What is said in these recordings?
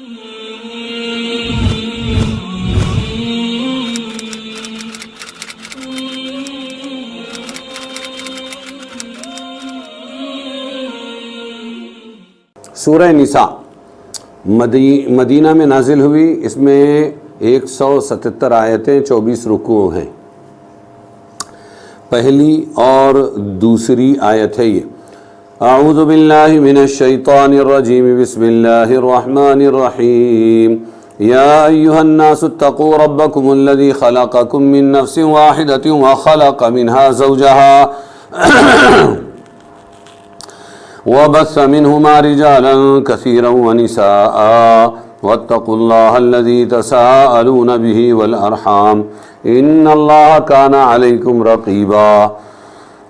سورہ نساء مدینہ میں نازل ہوئی، اس میں 177 آیتیں 24 رکوع ہیں۔ پہلی اور دوسری آیت ہے یہ، اعوذ باللہ من الشیطان الرجیم، بسم اللہ الرحمن الرحیم، یا ایہا الناس اتقوا ربکم الذی خلقکم من نفس واحدۃ وخلق منها زوجها وبث منهما رجالا كثيرا ونساء واتقوا الله الذي تساءلون به والأرحام إن الله كان عليكم رقيبا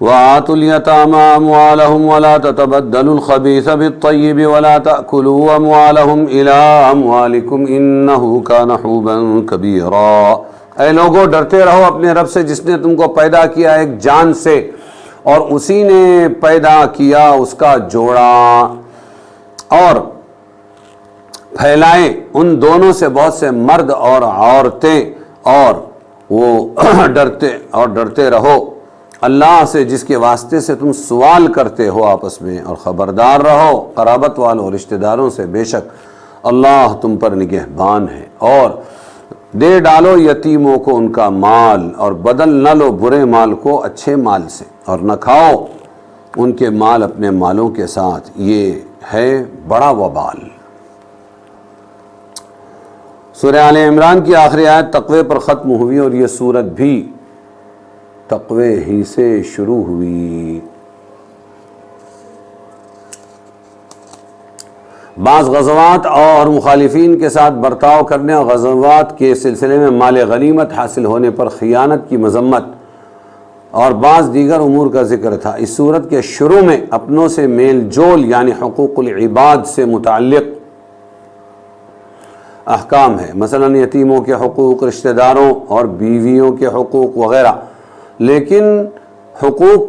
وآتوا اليتامى أموالهم ولا تتبدلوا الخبيث بالطيب ولا تأكلوا أموالهم إلى أموالكم إنه كان حوبا كبيرا۔ اے لوگو، ڈرتے رہو اپنے رب سے جس نے تم کو پیدا کیا ایک جان سے، اور اسی نے پیدا کیا اس کا جوڑا، اور پھیلائے ان دونوں سے بہت سے مرد اور عورتیں، اور وہ ڈرتے رہو اللہ سے جس کے واسطے سے تم سوال کرتے ہو آپس میں، اور خبردار رہو قرابت والوں اور رشتہ داروں سے، بے شک اللہ تم پر نگہبان ہے۔ اور دے ڈالو یتیموں کو ان کا مال، اور بدل نہ لو برے مال کو اچھے مال سے، اور نہ کھاؤ ان کے مال اپنے مالوں کے ساتھ، یہ ہے بڑا وبال۔ سورہ آل عمران کی آخری آیت تقوی پر ختم ہوئی، اور یہ سورت بھی تقوی ہی سے شروع ہوئی۔ بعض غزوات اور مخالفین کے ساتھ برتاؤ کرنے اور غزوات کے سلسلے میں مال غنیمت حاصل ہونے پر خیانت کی مذمت اور بعض دیگر امور کا ذکر تھا۔ اس صورت کے شروع میں اپنوں سے میل جول یعنی حقوق العباد سے متعلق احکام ہے، مثلا یتیموں کے حقوق، رشتہ داروں اور بیویوں کے حقوق وغیرہ، لیکن حقوق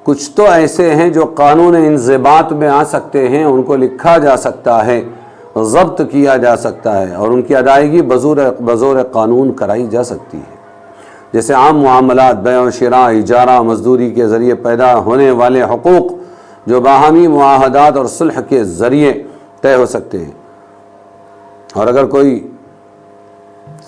کچھ تو ایسے ہیں جو قانون انضباط میں آ سکتے ہیں، ان کو لکھا جا سکتا ہے، ضبط کیا جا سکتا ہے، اور ان کی ادائیگی بزور قانون کرائی جا سکتی ہے، جیسے عام معاملات، بیع و شراء، اجارہ، مزدوری کے ذریعے پیدا ہونے والے حقوق جو باہمی معاہدات اور صلح کے ذریعے طے ہو سکتے ہیں، اور اگر کوئی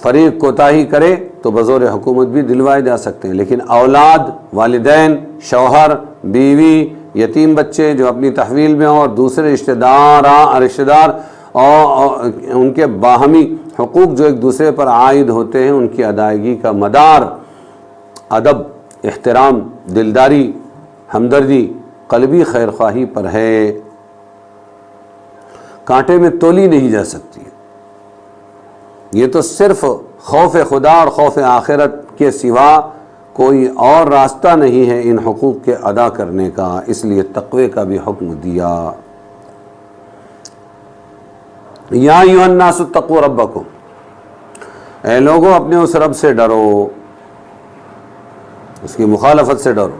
فریق کوتاہی کرے تو بزور حکومت بھی دلوائے جا سکتے ہیں، لیکن اولاد، والدین، شوہر، بیوی، یتیم بچے جو اپنی تحویل میں ہوں، اور دوسرے رشتہ دار اور ان کے باہمی حقوق جو ایک دوسرے پر عائد ہوتے ہیں، ان کی ادائیگی کا مدار ادب، احترام، دلداری، ہمدردی، قلبی خیرخواہی پر ہے، کانٹے میں تولی نہیں جا سکتی۔ یہ تو صرف خوف خدا اور خوف آخرت کے سوا کوئی اور راستہ نہیں ہے ان حقوق کے ادا کرنے کا، اس لیے تقوی کا بھی حکم دیا۔ یا ایھا الناس اتقوا ربکم، اے لوگوں اپنے اس رب سے ڈرو، اس کی مخالفت سے ڈرو۔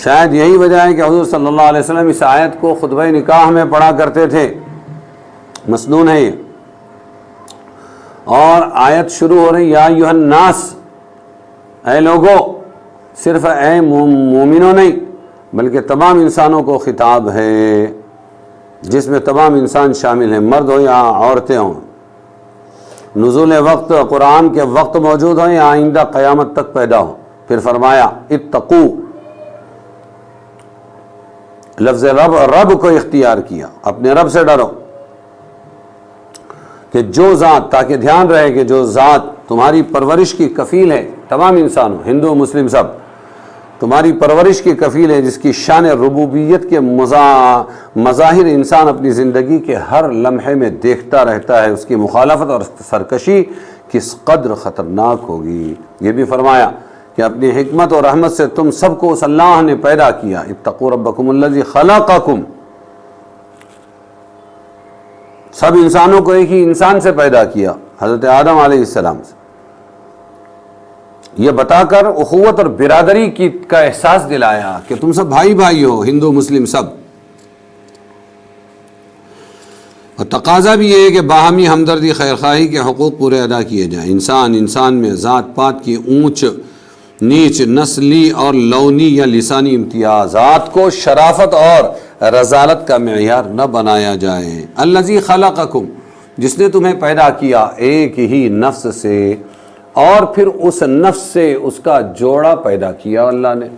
شاید یہی وجہ ہے کہ حضور صلی اللہ علیہ وسلم اس آیت کو خطبہ نکاح میں پڑھا کرتے تھے، مسنون ہے یہ، اور آیت شروع ہو رہی یا ایھا الناس، اے لوگو، صرف اے مومنوں نہیں بلکہ تمام انسانوں کو خطاب ہے، جس میں تمام انسان شامل ہیں، مرد ہو یا عورتیں ہوں، نزول وقت قرآن کے وقت موجود ہوں یا آئندہ قیامت تک پیدا ہو۔ پھر فرمایا اتقو، لفظ رب کو اختیار کیا، اپنے رب سے ڈرو، کہ جو ذات، تاکہ دھیان رہے کہ جو ذات تمہاری پرورش کی کفیل ہے، تمام انسانوں، ہندو مسلم سب، تمہاری پرورش کی کفیل ہے، جس کی شان ربوبیت کے مظاہر انسان اپنی زندگی کے ہر لمحے میں دیکھتا رہتا ہے، اس کی مخالفت اور سرکشی کس قدر خطرناک ہوگی۔ یہ بھی فرمایا کہ اپنی حکمت اور رحمت سے تم سب کو اس اللہ نے پیدا کیا، اتقوا ربکم الذی خلقکم، سب انسانوں کو ایک ہی انسان سے پیدا کیا، حضرت آدم علیہ السلام سے، یہ بتا کر اخوت اور برادری کا احساس دلایا کہ تم سب بھائی بھائی ہو، ہندو مسلم سب۔ اور تقاضا بھی یہ ہے کہ باہمی ہمدردی خیر خواہی کے حقوق پورے ادا کیے جائیں۔ انسان میں ذات پات کی اونچ نیچ، نسلی اور لونی یا لسانی امتیازات کو شرافت اور رذالت کا معیار نہ بنایا جائے۔ الذی خلقکم، جس نے تمہیں پیدا کیا ایک ہی نفس سے، اور پھر اس نفس سے اس کا جوڑا پیدا کیا اللہ نے،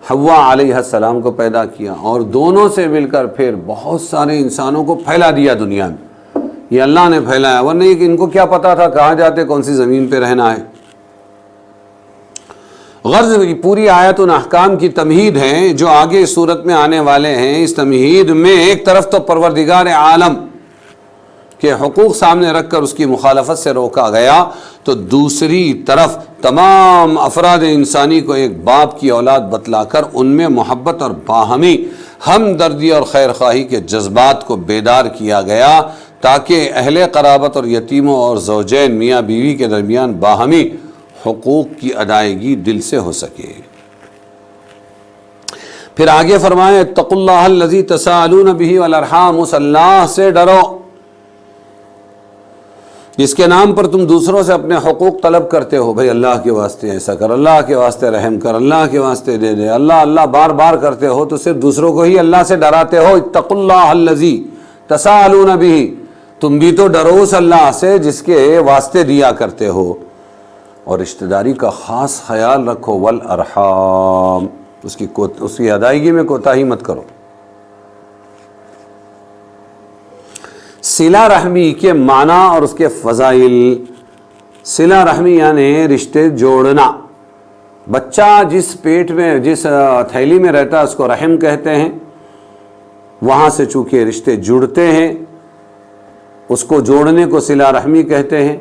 حوا علیہ السلام کو پیدا کیا، اور دونوں سے مل کر پھر بہت سارے انسانوں کو پھیلا دیا دنیا میں۔ یہ اللہ نے پھیلایا، ورنہ یہ کہ ان کو کیا پتا تھا کہاں جاتے، کون سی زمین پہ رہنا ہے۔ غرض کی پوری آیت ان احکام کی تمہید ہے جو آگے اس صورت میں آنے والے ہیں۔ اس تمہید میں ایک طرف تو پروردگار عالم کے حقوق سامنے رکھ کر اس کی مخالفت سے روکا گیا، تو دوسری طرف تمام افراد انسانی کو ایک باپ کی اولاد بتلا کر ان میں محبت اور باہمی ہمدردی اور خیر خواہی کے جذبات کو بیدار کیا گیا، تاکہ اہل قرابت اور یتیموں اور زوجین میاں بیوی کے درمیان باہمی حقوق کی ادائیگی دل سے ہو سکے۔ پھر آگے فرمائیں اتقوا اللہ الذی تساءلون بہ والارحام، اس اللہ سے ڈرو جس کے نام پر تم دوسروں سے اپنے حقوق طلب کرتے ہو۔ بھئی اللہ کے واسطے ایسا کر، اللہ کے واسطے رحم کر، اللہ کے واسطے دے دے، اللہ اللہ بار بار کرتے ہو تو صرف دوسروں کو ہی اللہ سے ڈراتے ہو۔ اتقوا اللہ الذی تساءلون بہ، تم بھی تو ڈرو اس اللہ سے جس کے واسطے دیا کرتے ہو، اور رشتہ داری کا خاص خیال رکھو، والارحام، اس کی ادائیگی میں کوتاہی مت کرو۔ صلہ رحمی کے معنی اور اس کے فضائل۔ صلہ رحمی یعنی رشتے جوڑنا۔ بچہ جس پیٹ میں، جس تھیلی میں رہتا ہے اس کو رحم کہتے ہیں، وہاں سے چونکہ رشتے جڑتے ہیں، اس کو جوڑنے کو صلہ رحمی کہتے ہیں۔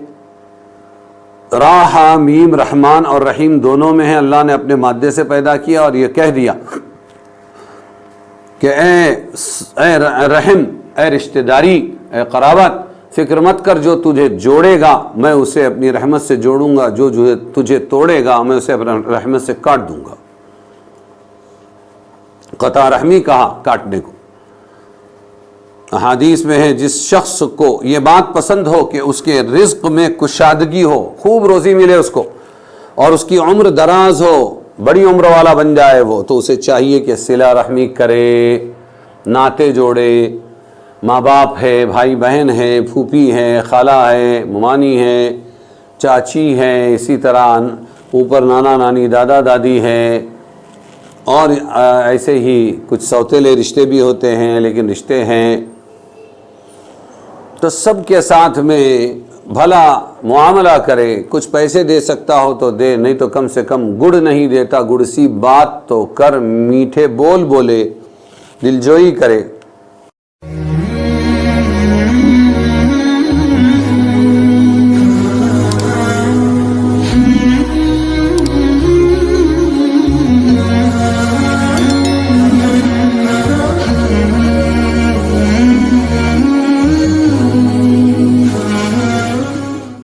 راہ میم رحمان اور رحیم دونوں میں ہے، اللہ نے اپنے مادے سے پیدا کیا اور یہ کہہ دیا کہ اے رحم، اے رشتہ داری، اے قرابت، فکر مت کر، جو تجھے جوڑے گا میں اسے اپنی رحمت سے جوڑوں گا، جو تجھے توڑے گا میں اسے اپنی رحمت سے کاٹ دوں گا۔ قطع رحمی کہا کاٹنے کو۔ احادیث میں ہے جس شخص کو یہ بات پسند ہو کہ اس کے رزق میں کشادگی ہو، خوب روزی ملے اس کو، اور اس کی عمر دراز ہو، بڑی عمر والا بن جائے وہ، تو اسے چاہیے کہ صلہ رحمی کرے، ناطے جوڑے، ماں باپ ہے، بھائی بہن ہے، پھوپھی ہے، خالہ ہے، ممانی ہے، چاچی ہے، اسی طرح اوپر نانا نانی، دادا دادی ہے، اور ایسے ہی کچھ سوتیلے رشتے بھی ہوتے ہیں لیکن رشتے ہیں، تو سب کے ساتھ میں بھلا معاملہ کرے۔ کچھ پیسے دے سکتا ہو تو دے، نہیں تو کم سے کم گڑ نہیں دیتا، گڑ سی بات تو کر، میٹھے بول بولے، دلجوئی کرے۔